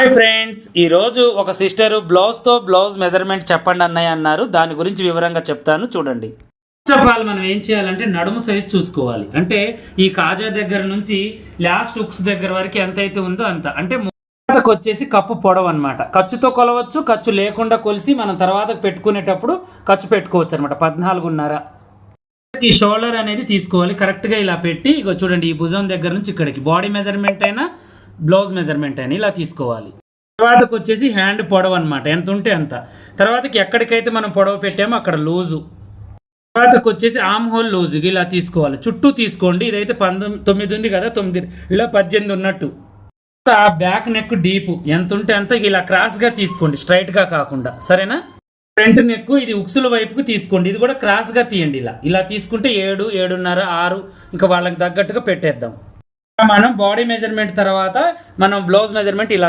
Hi friends, ఈరోజు ఒక sister బ్లౌజ్తో blouse measurement చెప్పండి అన్నయ్య అన్నారు. దాని గురించి వివరంగా చెప్తాను, చూడండి. ఫస్ట్ ఆఫ్ ఆల్ మనం ఏం చేయాలంటే నడుము సైజ్ చూసుకోవాలి. అంటే ఈ కాజా దగ్గర నుంచి లాస్ట్ హుక్స్ దగ్గర వరకు ఎంత అయితే ఉందో అంత. అంటే తర్వాతకు వచ్చేసి కప్పు పొడవు అనమాట. ఖర్చుతో కొలవచ్చు, ఖర్చు లేకుండా కొలిసి మనం తర్వాత పెట్టుకునేటప్పుడు ఖర్చు పెట్టుకోవచ్చు అనమాట. 14.5. ఈ షోల్డర్ అనేది తీసుకోవాలి కరెక్ట్గా ఇలా పెట్టి. ఇగో చూడండి, ఈ భుజం దగ్గర నుంచి ఇక్కడికి బాడీ మెజర్మెంట్ అయినా బ్లౌజ్ మెజర్మెంట్ అయినా ఇలా తీసుకోవాలి. తర్వాతకు వచ్చేసి హ్యాండ్ పొడవు అనమాట, ఎంత ఉంటే అంత. తర్వాతకి ఎక్కడికైతే మనం పొడవు పెట్టామో అక్కడ లూజు. తర్వాతకు వచ్చేసి ఆమ్ హోల్ లూజు ఇలా తీసుకోవాలి. చుట్టూ తీసుకోండి. ఇదైతే 9 ఉంది కదా, 9 ఇలా 18 ఉన్నట్టు. బ్యాక్ నెక్ డీప్ ఎంత ఉంటే అంత ఇలా క్రాస్ గా తీసుకోండి, స్ట్రైట్ గా కాకుండా, సరేనా. ఫ్రంట్ నెక్ ఇది ఉక్సుల వైపుకు తీసుకోండి, ఇది కూడా క్రాస్ గా తీయండి. ఇలా తీసుకుంటే 7, 7.5, 6 ఇంకా వాళ్ళకి తగ్గట్టుగా పెట్టేద్దాం. మనం బాడీ మెజర్మెంట్ తర్వాత మనం బ్లౌజ్ మెజర్మెంట్ ఇలా